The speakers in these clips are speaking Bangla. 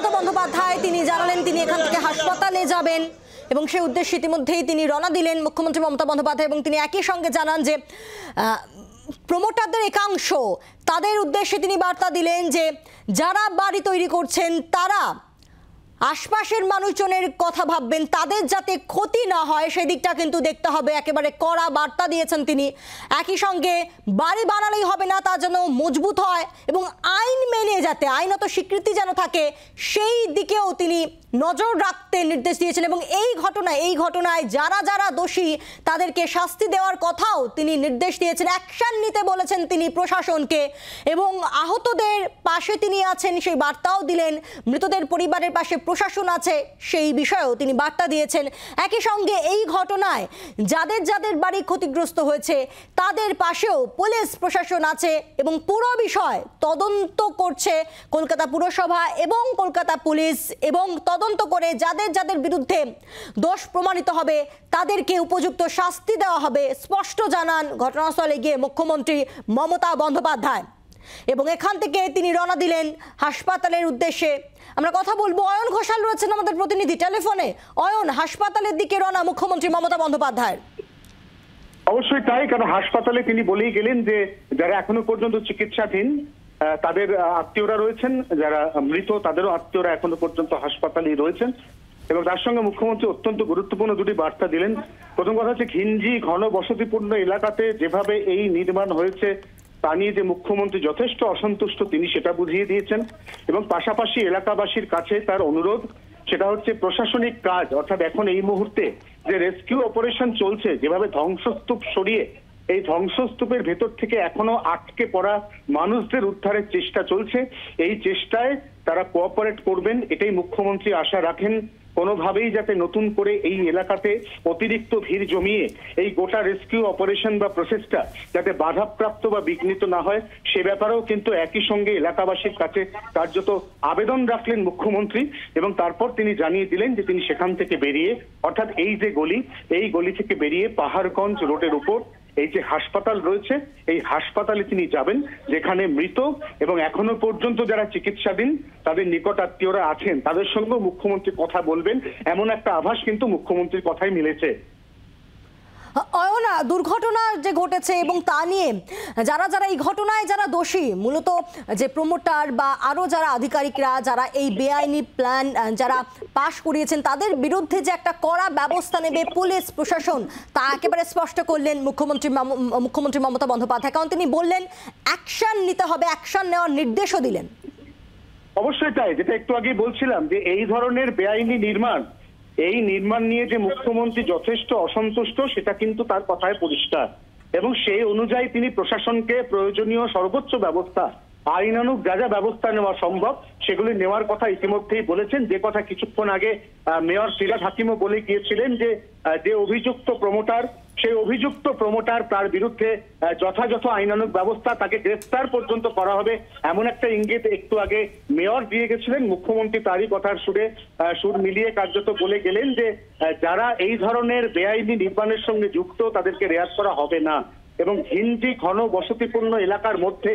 মমতা বন্দ্যোপাধ্যায় তিনি জানালেন তিনি এখান থেকে হাসপাতালে যাবেন এবং সেই উদ্দেশ্যে ইতিমধ্যেই তিনি রওনা দিলেন মুখ্যমন্ত্রী মমতা বন্দ্যোপাধ্যায়। এবং তিনি একই সঙ্গে জানান যে প্রমোটারদের একাংশ তাদের উদ্দেশ্যে তিনি বার্তা দিলেন যে যারা বাড়ি তৈরি করছেন তারা আশপাশের মানুষজনের কথা ভাববেন, তাদের যাতে ক্ষতি না হয় সেই দিকটা কিন্তু দেখতে হবে। একেবারে কড়া বার্তা দিয়েছেন তিনি। একই সঙ্গে বাড়ি বানালেই হবে না, তা যেন মজবুত হয় এবং আইন মেনে যাতে আইনত স্বীকৃতি যেন থাকে সেই দিকেও তিনি নজর রাখতে নির্দেশ দিয়েছেন। এবং এই ঘটনায় যারা যারা দোষী তাদেরকে শাস্তি দেওয়ার কথাও তিনি নির্দেশ দিয়েছেন, অ্যাকশন নিতে বলেছেন তিনি প্রশাসনকে। এবং আহতদের পাশে তিনি আছেন সেই বার্তাও দিলেন, মৃতদের পরিবারের পাশে প্রশাসন আছে সেই বিষয়েও তিনি বার্তা দিয়েছেন। একই সঙ্গে এই ঘটনায় যাদের যাদের বাড়ি ক্ষতিগ্রস্ত হয়েছে তাদের পাশেও পুলিশ প্রশাসন আছে এবং পুরো বিষয় তদন্ত করছে কলকাতা পুরসভা এবং কলকাতা পুলিশ। এবং তদন্ত করে যাদের যাদের বিরুদ্ধে দোষ প্রমাণিত হবে তাদেরকে উপযুক্ত শাস্তি দেওয়া হবে, স্পষ্ট জানান ঘটনাস্থলে গিয়ে মুখ্যমন্ত্রী মমতা বন্দ্যোপাধ্যায়। এবং এখান থেকে তিনি রওনা দিলেন হাসপাতালের উদ্দেশ্যে। আমরা কথা বলবো, অয়ন ঘোষাল রয়েছেন আমাদের প্রতিনিধি টেলিফোনে। অয়ন, হাসপাতালের দিকে রওনা মুখ্যমন্ত্রী মমতা বন্দ্যোপাধ্যায়। অবশ্যই তাই, কারণ হাসপাতালে তিনি বলেই গেলেন যে যারা এখনো পর্যন্ত চিকিৎসাধীন তাদের আত্মীয়রা রয়েছেন, যারা মৃত তাদেরও আত্মীয়রা এখনো পর্যন্ত হাসপাতালেই রয়েছেন। এবং তার সঙ্গে মুখ্যমন্ত্রী অত্যন্ত গুরুত্বপূর্ণ দুটি বার্তা দিলেন। প্রথম কথা হচ্ছে ঘিঞ্জি ঘন বসতিপূর্ণ এলাকাতে যেভাবে এই নির্মাণ হয়েছে তা নিয়ে যে মুখ্যমন্ত্রী যথেষ্ট অসন্তুষ্ট তিনি সেটা বুঝিয়ে দিয়েছেন। এবং পাশাপাশি এলাকাবাসীর কাছে তার অনুরোধ, সেটা হচ্ছে প্রশাসনিক কাজ, অর্থাৎ এখন এই মুহূর্তে যে রেস্কিউ অপারেশন চলছে, যেভাবে ধ্বংসস্তূপ সরিয়ে এই ধ্বংসস্তূপের ভেতর থেকে এখনো আটকে পড়া মানুষদের উদ্ধারের চেষ্টা চলছে, এই চেষ্টায় তারা কোঅপারেট করবেন এটাই মুখ্যমন্ত্রী আশা রাখেন। কোনোভাবেই যাতে নতুন করে এই এলাকাতে অতিরিক্ত ভিড় জমিয়ে এই গোটা রেস্কিউ অপারেশন বা প্রসেসটা যাতে বাধাপ্রাপ্ত বা বিঘ্নিত না হয় সে ব্যাপারেও কিন্তু একই সঙ্গে এলাকাবাসীর কাছে কার্যত আবেদন রাখলেন মুখ্যমন্ত্রী। এবং তারপর তিনি জানিয়ে দিলেন যে তিনি সেখান থেকে বেরিয়ে, অর্থাৎ এই যে গলি, এই গলি থেকে বেরিয়ে পাহাড়গঞ্জ রোডের উপর এই যে হাসপাতাল রয়েছে এই হাসপাতালে তিনি যাবেন, যেখানে মৃত এবং এখনো পর্যন্ত যারা চিকিৎসাধীন তাদের নিকট আত্মীয়রা আছেন তাদের সঙ্গে মুখ্যমন্ত্রী কথা বলবেন, এমন একটা আভাস কিন্তু মুখ্যমন্ত্রীর কথাই মিলেছে। অয়না, দুর্ঘটনা যে ঘটেছে এবং তা নিয়ে যারা যারা এই ঘটনায় যারা দোষী, মূলত যে প্রমোটার বা আরো যারা আধিকারিকরা যারা এই বেআইনি প্ল্যান যারা পাশ করিয়েছেন তাদের বিরুদ্ধে যে একটা কড়া ব্যবস্থা নেবে পুলিশ প্রশাসন, তা একেবারে স্পষ্ট করলেন মুখ্যমন্ত্রী মমতা বন্দ্যোপাধ্যায়। কারণ তিনি বললেন অ্যাকশন নিতে হবে, অ্যাকশন নেওয়ার নির্দেশও দিলেন। অবশ্যই তাই, যেটা একটু আগে বলছিলাম যে এই ধরনের বেআইনি নির্মাণ, এই নির্মাণ নিয়ে যে মুখ্যমন্ত্রী যথেষ্ট অসন্তুষ্ট সেটা কিন্তু তার কথায় পরিষ্কার। এবং সেই অনুযায়ী তিনি প্রশাসনকে প্রয়োজনীয় সর্বোচ্চ ব্যবস্থা, আইনানুগ যা যা ব্যবস্থা নেওয়া সম্ভব সেগুলি নেওয়ার কথা ইতিমধ্যেই বলেছেন। যে কথা কিছুক্ষণ আগে মেয়র ফিরহাদ হাকিমও বলে গিয়েছিলেন যে অভিযুক্ত প্রমোটার, সেই অভিযুক্ত প্রমোটার তার বিরুদ্ধে যথাযথ আইনানুগ ব্যবস্থা, তাকে গ্রেফতার পর্যন্ত করা হবে, এমন একটা ইঙ্গিত একটু আগে মেয়র দিয়ে গেছিলেন। মুখ্যমন্ত্রী তারই কথার সুর মিলিয়ে কার্যত বলে গেলেন যে যারা এই ধরনের বেআইনি নির্মাণের সঙ্গে যুক্ত তাদেরকে রেয়াত করা হবে না। এবং ঘিঞ্জি ঘন বসতিপূর্ণ এলাকার মধ্যে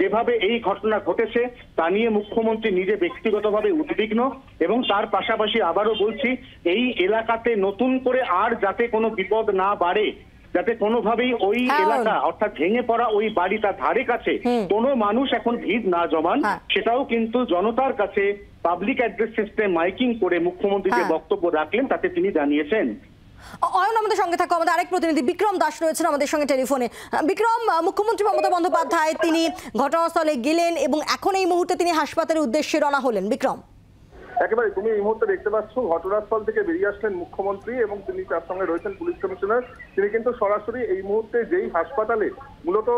যেভাবে এই ঘটনা ঘটেছে তা নিয়ে মুখ্যমন্ত্রী নিজে ব্যক্তিগতভাবে উদ্বিগ্ন। এবং তার পাশাপাশি আবারও বলছি, এই এলাকাতে নতুন করে আর যাতে কোনো বিপদ না বাড়ে, যাতে কোনোভাবেই ওই এলাকা অর্থাৎ ভেঙে পড়া ওই বাড়ি তার ধারে কাছে কোনো মানুষ এখন ভিড় না জমান, সেটাও কিন্তু জনতার কাছে পাবলিক অ্যাড্রেস সিস্টেম মাইকিং করে মুখ্যমন্ত্রী যে বক্তব্য রাখলেন তাতে তিনি জানিয়েছেন। অয়ন, আমাদের সঙ্গে থাকো আমাদের আরেক প্রতিনিধি বিক্রম দাস রয়েছেন আমাদের সঙ্গে টেলিফোনে। বিক্রম, মুখ্যমন্ত্রী মমতা বন্দ্যোপাধ্যায় তিনি ঘটনাস্থলে গেলেন এবং এখন এই মুহূর্তে তিনি হাসপাতালের উদ্দেশ্যে রওনা হলেন। বিক্রম, একেবারে তুমি এই মুহূর্তে দেখতে পাচ্ছ ঘটনাস্থল থেকে বেরিয়ে আসলেন মুখ্যমন্ত্রী এবং তিনি তার সঙ্গে রয়েছেন পুলিশ কমিশনার। তিনি কিন্তু সরাসরি এই মুহূর্তে যেই হাসপাতালে মূলত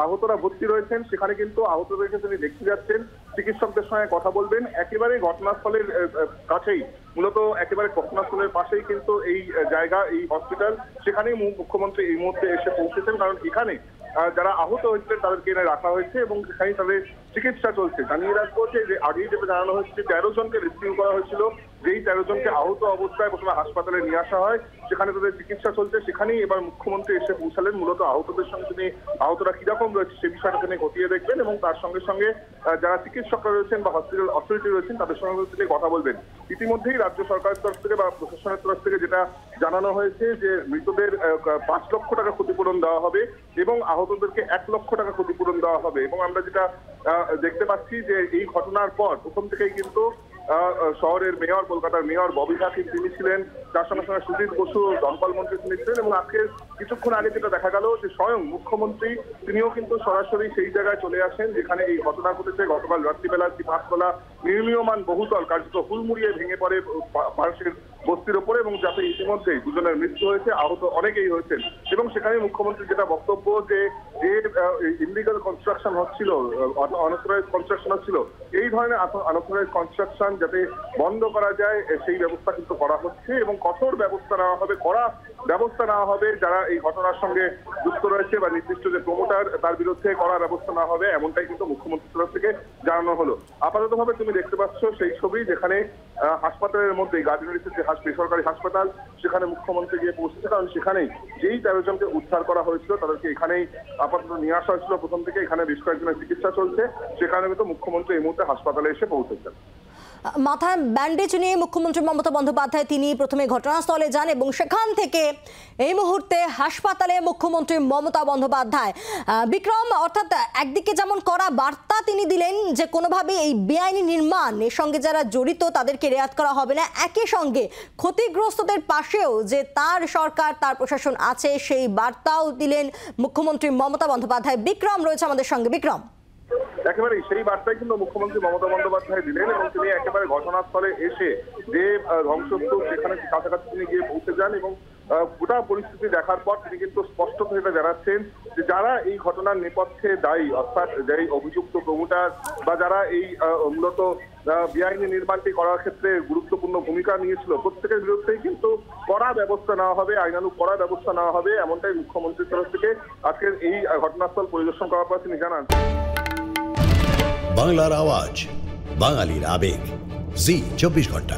আহতরা ভর্তি রয়েছেন সেখানে কিন্তু আহতদেরকে তিনি দেখতে যাচ্ছেন, চিকিৎসকদের সঙ্গে কথা বলবেন। একেবারে ঘটনাস্থলের কাছেই, মূলত একেবারে ঘটনাস্থলের পাশেই কিন্তু এই জায়গা, এই হসপিটাল, সেখানেই মুখ্যমন্ত্রী এই মুহূর্তে এসে পৌঁছেছেন। কারণ এখানে যারা আহত হয়েছিলেন তাদেরকে এনে রাখা হয়েছে এবং সেখানেই তাদের চিকিৎসা চলছে। জানিয়ে রাখবো যে আগেই যেটা জানানো হয়েছে 13 জনকে রেস্কিউ করা হয়েছিল, যেই 13 জনকে আহত অবস্থায় প্রথমে হাসপাতালে নিয়ে আসা হয়, সেখানে তাদের চিকিৎসা চলছে। সেখানেই এবার মুখ্যমন্ত্রী এসে পৌঁছালেন। মূলত আহতদের সঙ্গে তিনি আহতরা কিরকম রয়েছে সে বিষয়টা তিনি খতিয়ে দেখবেন এবং তার সঙ্গে সঙ্গে যারা চিকিৎসকরা রয়েছেন বা হসপিটাল অথরিটি রয়েছেন তাদের সঙ্গে তিনি কথা বলবেন। ইতিমধ্যেই রাজ্য সরকারের তরফ থেকে বা প্রশাসনের তরফ থেকে যেটা জানানো হয়েছে যে মৃতদের 5 লক্ষ টাকা ক্ষতিপূরণ দেওয়া হবে এবং আহতদেরকে 1 লক্ষ টাকা ক্ষতিপূরণ দেওয়া হবে। এবং আমরা যেটা দেখতে পাচ্ছি যে এই ঘটনার পর প্রথম থেকেই কিন্তু শহরের মেয়র, কলকাতার মেয়র ববি হাকিম তিনি ছিলেন, তার সঙ্গে সঙ্গে সুজিত বসু দমকল মন্ত্রী তিনি ছিলেন এবং আজকে কিছুক্ষণ আগে যেটা দেখা গেল যে স্বয়ং মুখ্যমন্ত্রী তিনিও কিন্তু সরাসরি সেই জায়গায় চলে আসেন যেখানে এই ঘটনা ঘটেছে। গতকাল রাত্রিবেলা পাঁচতলা নির্মীয়মান বহুতল কার্যত হুলমুড়িয়ে ভেঙে পড়ে পাশের বস্তির ওপরে এবং যাতে ইতিমধ্যেই দুজনের মৃত্যু হয়েছে, আহত অনেকেই হয়েছেন। এবং সেখানে মুখ্যমন্ত্রী যেটা বক্তব্য যে ইলিগাল কনস্ট্রাকশন হচ্ছিল, অনথরাইজড কনস্ট্রাকশন হচ্ছিল, এই ধরনের আনঅথরাইজড কনস্ট্রাকশন যাতে বন্ধ করা যায় সেই ব্যবস্থা কিন্তু করা হচ্ছে এবং কঠোর ব্যবস্থা নেওয়া হবে, কড়া ব্যবস্থা নেওয়া হবে যারা এই ঘটনার সঙ্গে যুক্ত রয়েছে বা নির্দিষ্ট যে প্রমোটার তার বিরুদ্ধে কড়া ব্যবস্থা নেওয়া হবে, এমনটাই কিন্তু মুখ্যমন্ত্রীর তরফ থেকে জানানো হলো। আপাততভাবে তুমি দেখতে পাচ্ছ সেই ছবি যেখানে হাসপাতালের মধ্যে গার্ডিনারিসের যে বেসরকারি হাসপাতাল সেখানে মুখ্যমন্ত্রী গিয়ে পৌঁছেছে, কারণ সেখানেই যেই 13 জনকে উদ্ধার করা হয়েছিল তাদেরকে এখানেই আপাতত নিয়ে আসা হয়েছিল প্রথম থেকে। এখানে বেশ কয়েকজনের চিকিৎসা চলছে, সেখানে কিন্তু মুখ্যমন্ত্রী এই মুহূর্তে হাসপাতালে এসে পৌঁছেছেন। মাথায় ব্যান্ডেজ নিয়ে মুখ্যমন্ত্রী মমতা বন্দ্যোপাধ্যায় তিনি প্রথমে ঘটনাস্থলে যান এবং সেখান থেকে এই মুহূর্তে হাসপাতালে মুখ্যমন্ত্রী মমতা বন্দ্যোপাধ্যায়। বিক্রম, অর্থাৎ একদিকে যেমন কড়া বার্তা তিনি দিলেন যে কোনোভাবে এই বেআইনি নির্মাণ এর সঙ্গে যারা জড়িত তাদেরকে রেয়াত করা হবে না, একই সঙ্গে ক্ষতিগ্রস্তদের পাশেও যে তার সরকার তার প্রশাসন আছে সেই বার্তাও দিলেন মুখ্যমন্ত্রী মমতা বন্দ্যোপাধ্যায়। বিক্রম রয়েছে আমাদের সঙ্গে। বিক্রম, একেবারে সেই বার্তাই কিন্তু মুখ্যমন্ত্রী মমতা বন্দ্যোপাধ্যায় দিলেন এবং তিনি একেবারে ঘটনাস্থলে এসে যে ধ্বংসস্তূপ সেখানে কাছাকাছি তিনি গিয়ে পৌঁছে যান এবং গোটা পরিস্থিতি দেখার পর তিনি কিন্তু স্পষ্ট করে জানাচ্ছেন যে যারা এই ঘটনার নেপথ্যে দায়ী, অর্থাৎ যাই অভিযুক্ত প্রমোটার বা যারা এই মূলত বেআইনি নির্মাণটি করার ক্ষেত্রে গুরুত্বপূর্ণ ভূমিকা নিয়েছিল, প্রত্যেকের বিরুদ্ধেই কিন্তু কড়া ব্যবস্থা নেওয়া হবে, আইনানু কড়া ব্যবস্থা নেওয়া হবে, এমনটাই মুখ্যমন্ত্রীর তরফ থেকে আজকের এই ঘটনাস্থল পরিদর্শন করার পর তিনি জানান। বাংলার আওয়াজ, বাঙালির আবেগ, জি 24 ঘন্টা।